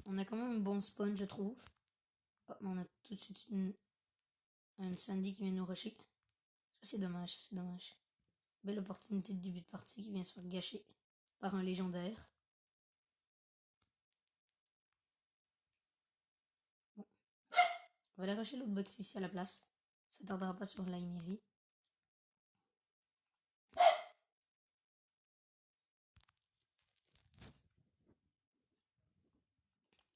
On a quand même un bon spawn, je trouve. Oh, mais on a tout de suite une Sandy qui vient nous rusher. Ça, c'est dommage, c'est dommage. Belle opportunité de début de partie qui vient se faire gâcher par un légendaire. Bon. On va aller rusher l'autre box ici à la place. Ça ne tardera pas sur la Emery.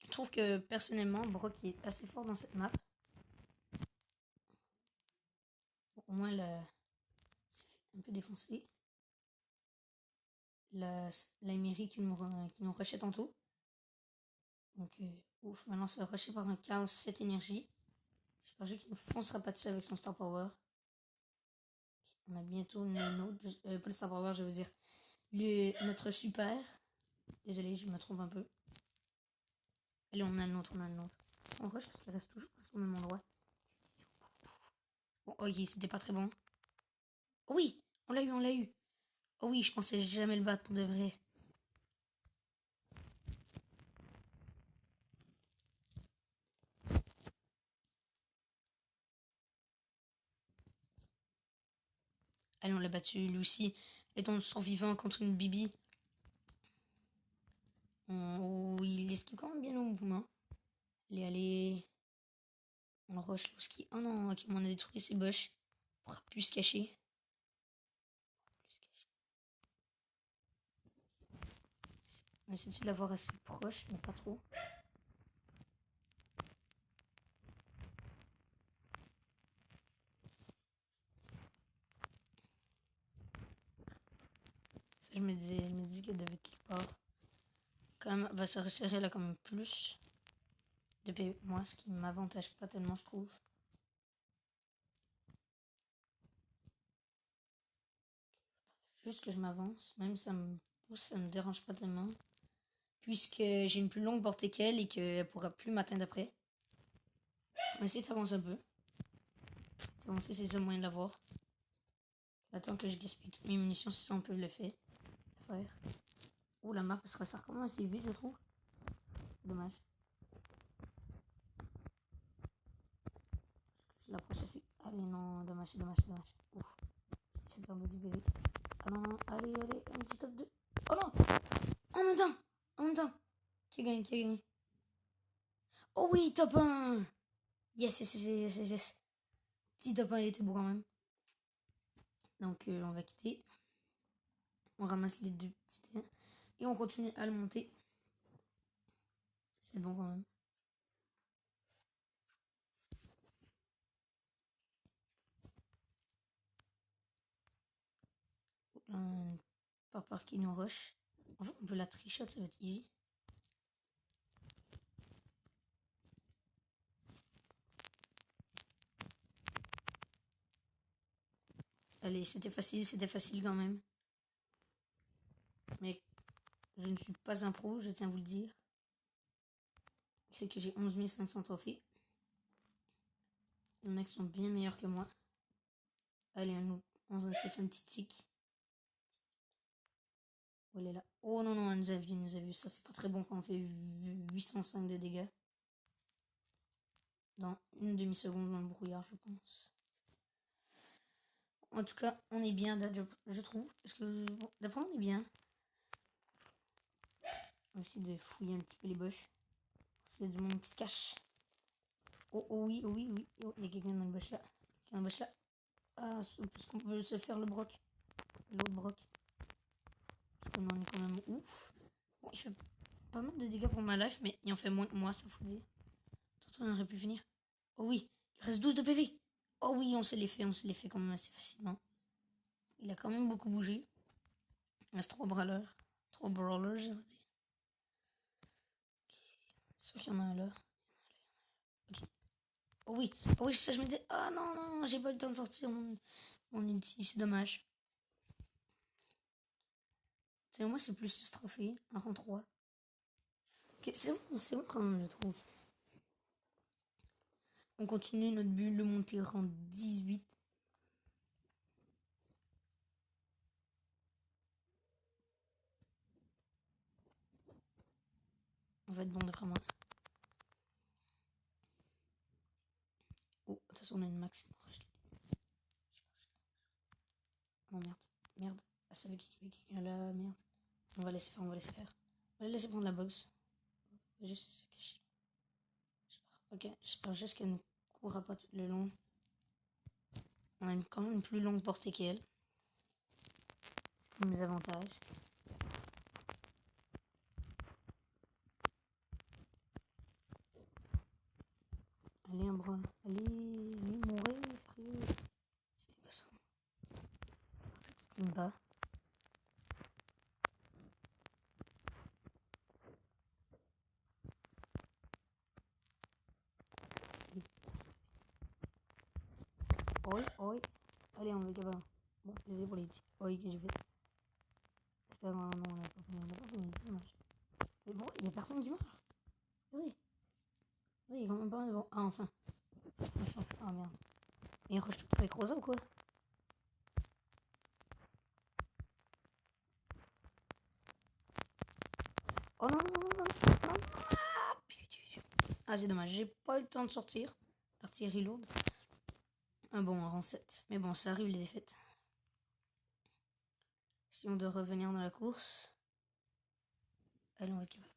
Je trouve que personnellement, Brock est assez fort dans cette map. Bon, au moins, s'est fait un peu défoncer. La Emery qui nous rushait tantôt. Donc, ouf, maintenant c'est rushé par un 15-7 énergie. J'espère qu'il ne foncera pas dessus avec son Star Power. On a bientôt notre, pas le Star Power, je veux dire, notre super. Désolé, je me trompe un peu. Allez, on a le nôtre, on a le nôtre. On rush parce qu'il reste toujours presque au même endroit. Bon, ok, c'était pas très bon. Oh oui, on l'a eu, on l'a eu. Oh oui, je pensais jamais le battre pour de vrai. Allez, on l'a battu, lui aussi. Et donc, survivant contre une Bibi. Oh, il esquive quand même bien au mouvement. Allez, allez. On le rush, Louski. Oh non, ok, on a détruit ses bush. On pourra plus se cacher. On essaie de l'avoir assez proche, mais pas trop. Ça, je me disais qu'elle devait quelque part. Quand même, va se resserrer là quand même plus. Depuis moi, ce qui m'avantage pas tellement, je trouve. Juste que je m'avance, même ça me pousse, ça me dérange pas tellement. Puisque j'ai une plus longue portée qu'elle et qu'elle pourra plus m'atteindre après. On va essayer d'avancer un peu. Avancer, c'est le moyen de l'avoir. Attends que je gaspille toutes mes munitions, si ça on peut le faire. Oh, la map se ressort quand même assez vite, je trouve. Dommage. Je l'approche assez. Allez, non, dommage, c'est dommage, c'est dommage. Ouf. J'ai perdu du bébé. Ah non, non, allez, allez, un petit top 2. Oh non! En même temps! En même temps! Qui a gagné? Qui a gagné? Oh oui, top 1! Yes, yes, yes, yes, yes, yes. Petit top 1, il était beau quand même. Donc, on va quitter. On ramasse les deux petits terrains. Et on continue à le monter. C'est bon quand même. Un papa qui nous rush. En fait, on peut la trichot, ça va être easy. Allez, c'était facile quand même. Mais je ne suis pas un pro, je tiens à vous le dire. Fait que j'ai 11 500 trophées. Les mecs sont bien meilleurs que moi. Allez, on s'est fait un petit tic. Oh, elle est là. Oh non, non, elle nous a vu, elle nous a vu. Ça, c'est pas très bon quand on fait 805 de dégâts. Dans une demi-seconde dans le brouillard, je pense. En tout cas, on est bien, je trouve. Parce que, bon, d'après on est bien. On va essayer de fouiller un petit peu les bush. S'il y a du monde qui se cache. Oh, oh oui, oh oui, oui. Oh, il y a quelqu'un dans le bush là. Quelqu'un dans le bush là. Ah, parce qu'on peut se faire le broc. L'autre broc. Parce qu'on en est quand même ouf. Bon, il fait pas mal de dégâts pour ma life, mais il en fait moins que moi, ça faut dire. Tantôt, on aurait pu finir. Oh oui, il reste 12 de PV. Oh oui, on se les fait quand même assez facilement. Il a quand même beaucoup bougé. Il reste 3 brawlers. 3 brawlers, je veux dire. C'est sûr qu'il y en a un là. Ok. Oh oui, ça je me disais. Ah non, non, j'ai pas eu le temps de sortir mon ulti, c'est dommage. C'est moi c'est plus ce trophée, un rang 3. Ok, c'est bon quand même, je trouve. On continue notre bulle de monter rang 18. On va être bon d'après moi. façon, on a une max. Oh merde, merde. Elle savait qu'il y avait quelqu'un là, merde. On va laisser faire, on va laisser faire. On va laisser prendre la box. On va juste se cacher. Ok, j'espère juste qu'elle ne courra pas tout le long. On a quand même une plus longue portée qu'elle. C'est comme des avantages. Allez, un bras. Allez, mourir, sérieux. C'est pas ça. Petite team pas. Oi, oi. Allez, on va capable. Bon, désolé pour les petits oi que j'ai fait. J'espère non, on n'a pas fini, c'est dommage. Mais bon, il n'y a personne qui meurt. Vas-y. Vas-y, il y a quand même pas mal de bon. Ah, enfin. Ah merde. Mais il rush tout avec Rosa ou quoi? Oh non, non, non, non, non, non. Ah, putain. Ah, c'est dommage, j'ai pas eu le temps de sortir. L'artillerie lourde. Ah bon, rang 7. Mais bon, ça arrive les défaites. Si on doit revenir dans la course. Allez, on va être capable.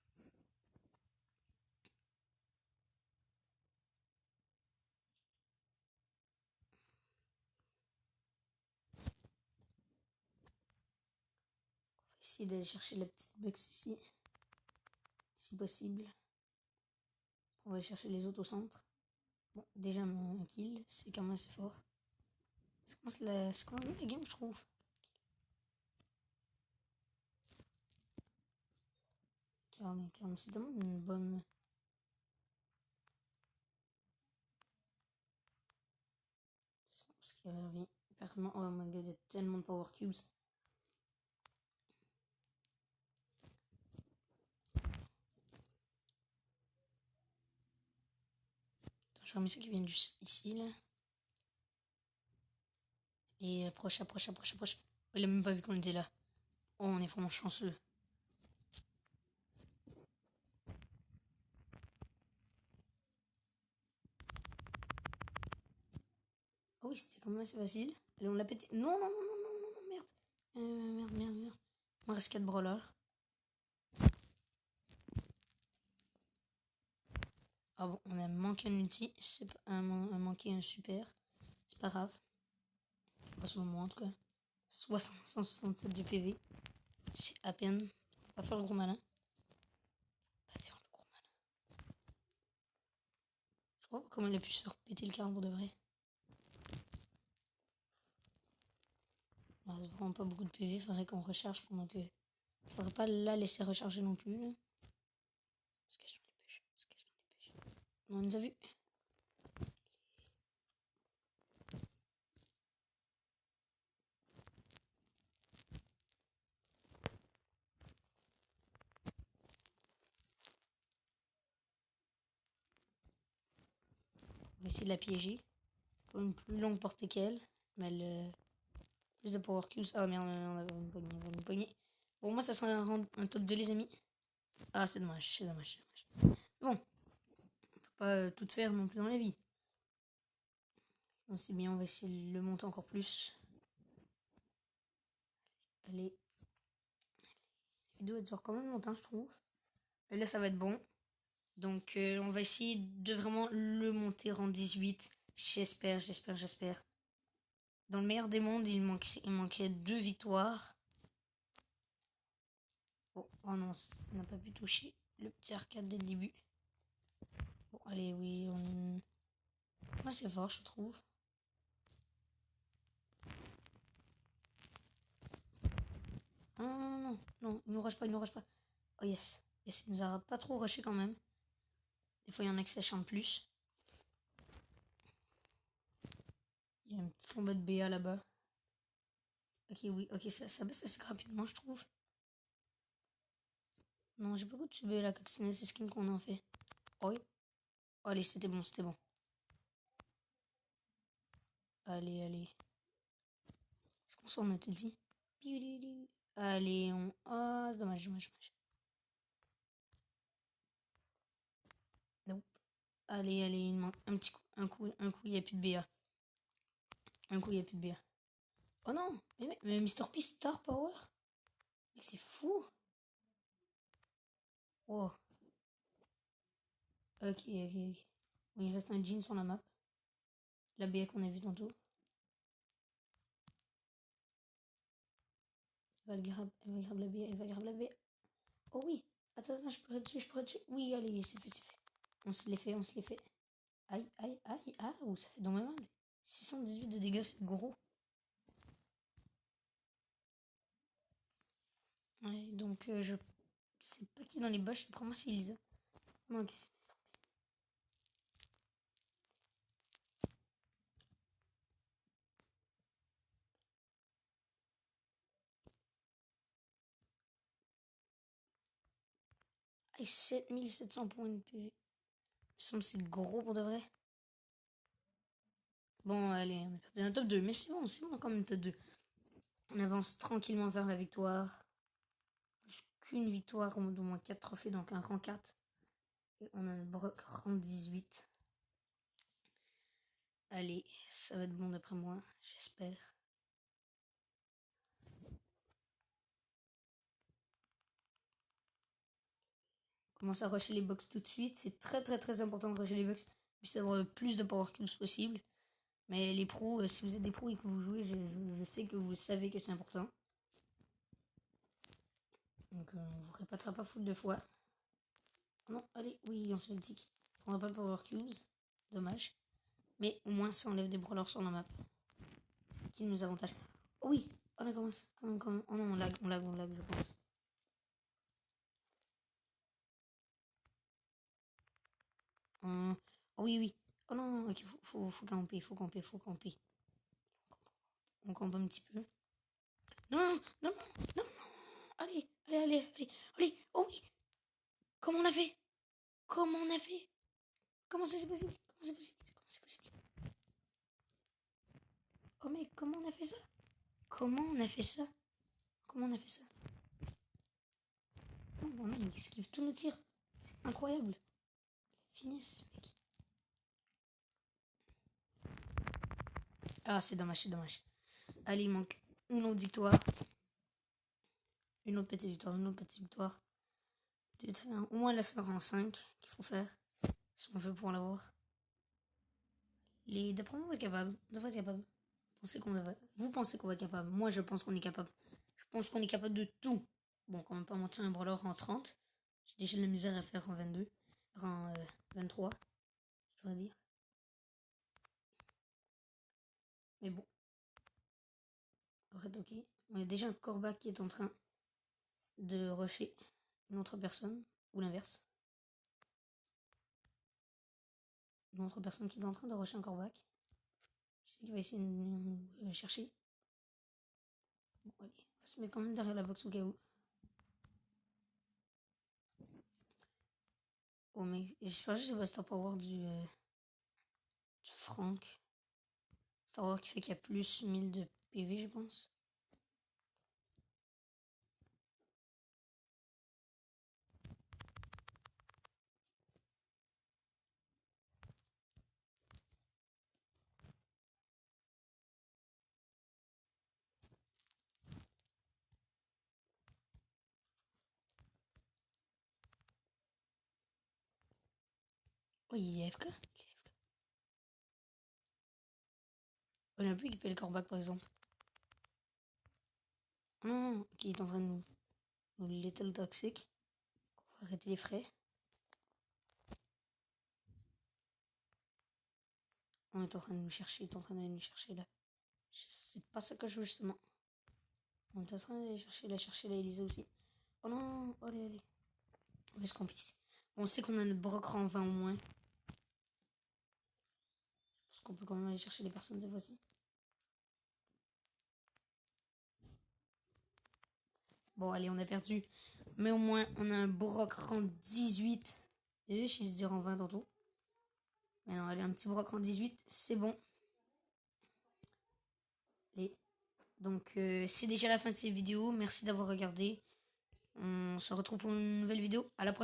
On va essayer d'aller chercher la petite box ici. Si possible. On va aller chercher les autres au centre. Bon, déjà un kill, c'est quand même assez fort. C'est quand même la game, je trouve. Carrément, c'est tellement une bonne. Parce qu'il revient hyper. Oh my god, il y a tellement de power cubes. Attends, je remets ça qui vient juste ici, là. Et approche. Oh, il a même pas vu qu'on était là. Oh, on est vraiment chanceux. Ah oui, c'était quand même assez facile. Allez, on l'a pété. Non, non, non, non, non, non, non, merde. Merde. Il me reste 4 brawlers. Ah bon, on a manqué un ulti. C'est pas manqué un super. C'est pas grave. Pas ce moment en tout cas. 167 de PV. C'est à peine. Pas faire le gros malin. Je crois pas comment il a pu se faire péter le carreau de vrai. C'est vraiment pas beaucoup de PV. Faudrait qu'on recharge pendant que. Faudrait pas la laisser recharger non plus. Là. Se cache dans les bûches. On nous a vu. On va essayer de la piéger. Comme une plus longue portée qu'elle. Mais elle. Plus de power cubes. Ah merde, on avait une poignée. Bon, moi, ça sera un top 2, les amis. Ah, c'est dommage. Bon, on peut pas tout faire non plus dans la vie. Bon, c'est bien, on va essayer de le monter encore plus. Allez. La vidéo, elle dure quand même longtemps, je trouve. Et là, ça va être bon. Donc, on va essayer de vraiment le monter en 18. J'espère. Dans le meilleur des mondes, il manquait 2 victoires. Bon, oh non, on n'a pas pu toucher le petit arcade dès le début. Bon, allez, oui, moi, c'est fort, je trouve. Non, il nous rush pas. Oh yes, il nous a pas trop rushé quand même. Des fois, il y en a qui s'acharnent plus. Il y a un petit combat de BA là-bas. Ok, oui, ok, ça baisse assez rapidement, je trouve. Non, j'ai pas goût de subir la coccinelle, c'est skin qu'on en fait. Oh, oui. Oh, allez, c'était bon. Allez. Est-ce qu'on s'en a-t-il dit? Allez, on. Ah, c'est dommage. Nope. Allez, allez, il manque un petit coup. Un coup, il n'y a plus de BA. Un coup, il n'y a plus de BA. Oh non, mais Mr. P Star Power. Mais c'est fou. Wow. Ok, ok, ok. Bon, il reste un jean sur la map. La BA qu'on a vu tantôt. Elle va grab la BA, elle va grab la BA. Oh oui. Attends, attends, je pourrais dessus, je pourrais dessus. Oui, allez, c'est fait, c'est fait. On se l'est fait, on se l'est fait. Aïe, aïe, aïe, ah, oh, ça fait dans ma main. 618 de dégâts, c'est gros. Ouais, donc je sais pas qui est dans les bush, pour moi c'est Elisa. Non, ok, c'est Mr. P. 7700 points de PV. Il me semble que c'est gros pour de vrai. Bon, allez, on a perdu un top 2, mais c'est bon quand même top 2. On avance tranquillement vers la victoire. Plus qu'une victoire, au moins 4 trophées, donc un rang 4. Et on a un Brock rang 18. Allez, ça va être bon d'après moi, j'espère. Commence à rusher les box tout de suite. C'est très très très important de rusher les box. Puis d'avoir le plus de power cubes possible. Mais les pros, si vous êtes des pros et que vous jouez, je sais que vous savez que c'est important. Donc on vous répétera pas faute de fois. Oh non, allez, oui, on se fait le tic. On n'a pas de power cubes. Dommage. Mais au moins ça enlève des brawlers sur la map. Qui nous avantage. Oh oui, on a commencé. Quand même. Oh non, on lag, je pense. Oh oui, oui. Oh non, ok, faut camper, faut camper, faut camper. On campe un petit peu. Non, non, non, non, non. Allez, allez, allez, allez, allez. Oh oui. Comment on a fait? Comment on a fait? Comment c'est possible? Comment c'est possible? Comment c'est possible? Oh mais comment on a fait ça? Comment on a fait ça? Comment on a fait ça? Non, non, non, il esquive tous nos tirs. C'est incroyable. Finesse, mec. Ah, c'est dommage, c'est dommage. Allez, il manque une autre victoire. Une autre petite victoire, une autre petite victoire. Au moins la sort en 5 qu'il faut faire. Si on veut pouvoir l'avoir. D'après moi, on va être capable. On devrait être capable. Vous pensez qu'on va être capable. Moi, je pense qu'on est capable. Je pense qu'on est capable de tout. Bon, quand même pas mentir un brawler en 30. J'ai déjà de la misère à faire en 22. En 23, je dois dire. Mais bon. Après, ok. On a déjà un corbac qui est en train de rusher une autre personne. Ou l'inverse. Une autre personne qui est en train de rusher un corbac. Je sais qu'il va essayer de nous chercher. Bon, allez. On va se mettre quand même derrière la box au cas où. Oh, mais j'espère que c'est pas Star Power du Franck. Star Power qui fait qu'il y a plus 1000 de PV, je pense. Oh, il est AFK. On a plus équipé le corbac par exemple. Non, ok, il est en train de nous lethal toxic. On va arrêter les frais. On est en train de nous chercher, il est en train d'aller nous chercher là. C'est pas ça que je veux justement. On est en train d'aller chercher la Elisa aussi. Oh non, allez, allez. On va se camper ici. On sait qu'on a notre broc rang 20 au moins. Parce qu'on peut quand même aller chercher les personnes cette fois-ci. Bon, allez, on a perdu. Mais au moins, on a un broc rang 18. Désolé, je dis rang 20 tantôt. Mais non, allez, un petit broc rang 18, c'est bon. Allez. Donc, c'est déjà la fin de cette vidéo. Merci d'avoir regardé. On se retrouve pour une nouvelle vidéo. À la prochaine.